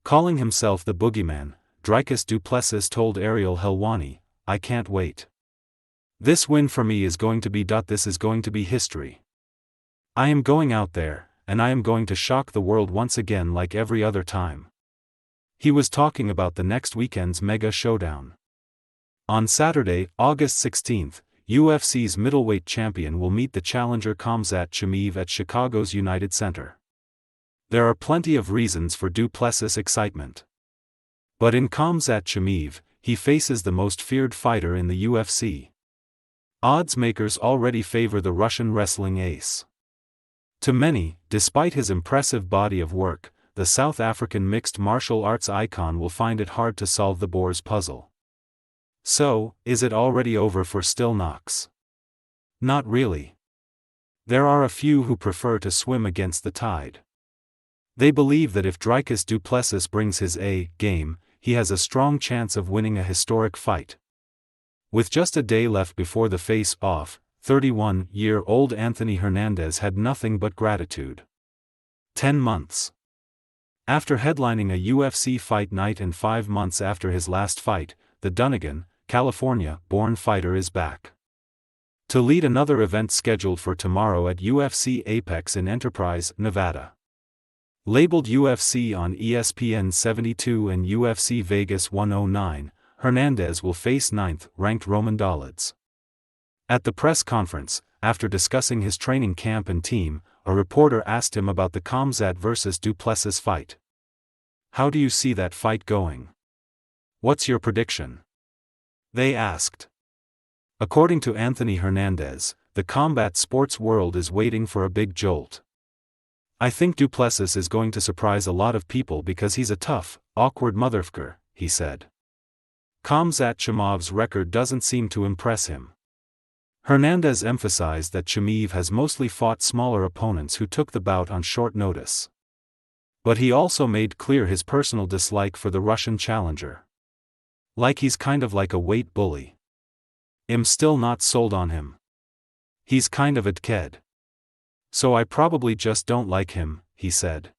Calling himself the boogeyman, Dricus Du Plessis told Ariel Helwani, "I can't wait. This win for me is going to be. This is going to be history. I am going out there, and I am going to shock the world once again like every other time." He was talking about the next weekend's mega showdown. On Saturday, August 16, UFC's middleweight champion will meet the challenger Khamzat Chimaev at Chicago's United Center. There are plenty of reasons for Du Plessis' excitement. But in Khamzat Chimaev, he faces the most feared fighter in the UFC. Odds makers already favor the Russian wrestling ace. To many, despite his impressive body of work, the South African mixed martial arts icon will find it hard to solve the Boer's puzzle. So, is it already over for Still Knox? Not really. There are a few who prefer to swim against the tide. They believe that if Dricus Du Plessis brings his A game, he has a strong chance of winning a historic fight. With just a day left before the face-off, 31-year-old Anthony Hernandez had nothing but gratitude. 10 months. After headlining a UFC fight night and 5 months after his last fight, the Dunnigan, California-born fighter is back to lead another event scheduled for tomorrow at UFC Apex in Enterprise, Nevada. Labeled UFC on ESPN 72 and UFC Vegas 109, Hernandez will face 9th-ranked Roman Dolidze. At the press conference, after discussing his training camp and team, a reporter asked him about the Khamzat vs. Du Plessis fight. "How do you see that fight going? What's your prediction?" they asked. According to Anthony Hernandez, the combat sports world is waiting for a big jolt. "I think Du Plessis is going to surprise a lot of people because he's a tough, awkward motherfucker," he said. Khamzat Chimaev's record doesn't seem to impress him. Hernandez emphasized that Chimaev has mostly fought smaller opponents who took the bout on short notice. But he also made clear his personal dislike for the Russian challenger. Like he's kind of like a weight bully. "I'm still not sold on him. He's kind of a dickhead. So I probably just don't like him," he said.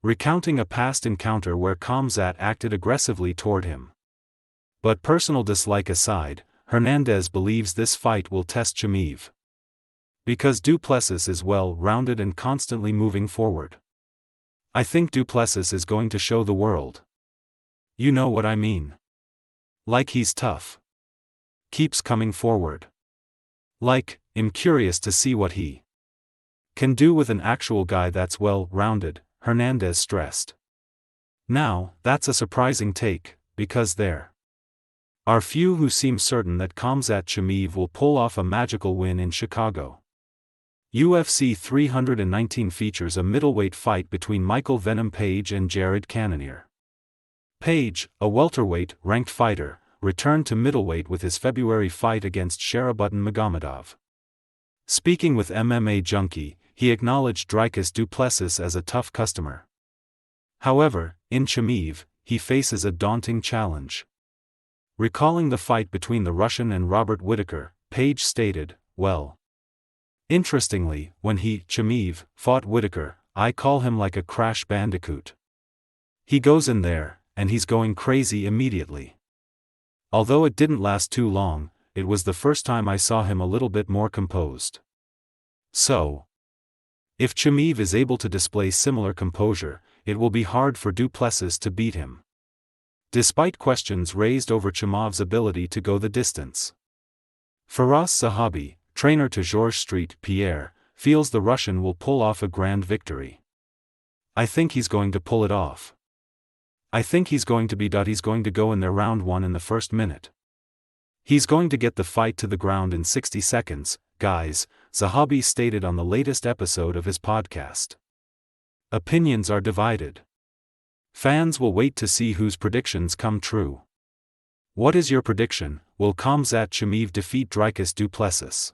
Recounting a past encounter where Khamzat acted aggressively toward him. But personal dislike aside, Hernandez believes this fight will test Chimaev. Because Du Plessis is well-rounded and constantly moving forward. "I think Du Plessis is going to show the world. You know what I mean. Like he's tough. Keeps coming forward. Like, I'm curious to see what he can do with an actual guy that's well-rounded," Hernandez stressed. Now, that's a surprising take, because there are few who seem certain that Khamzat Chimaev will pull off a magical win in Chicago. UFC 319 features a middleweight fight between Michael Venom Page and Jared Cannonier. Page, a welterweight-ranked fighter, returned to middleweight with his February fight against Sharabuttin Magomedov. Speaking with MMA Junkie, he acknowledged Dricus Du Plessis as a tough customer. However, in Chimaev, he faces a daunting challenge. Recalling the fight between the Russian and Robert Whittaker, Page stated, "Well, interestingly, when Chimaev, fought Whittaker, I call him like a crash bandicoot. He goes in there, and he's going crazy immediately. Although it didn't last too long, it was the first time I saw him a little bit more composed. So, if Chimaev is able to display similar composure, it will be hard for Du Plessis to beat him." Despite questions raised over Chimaev's ability to go the distance. Firas Zahabi, trainer to Georges St. Pierre, feels the Russian will pull off a grand victory. "I think he's going to pull it off. I think he's going to go in there round one in the first minute. He's going to get the fight to the ground in 60 seconds, guys," Zahabi stated on the latest episode of his podcast. Opinions are divided. Fans will wait to see whose predictions come true. What is your prediction? Will Khamzat Chimaev defeat Dricus Du Plessis?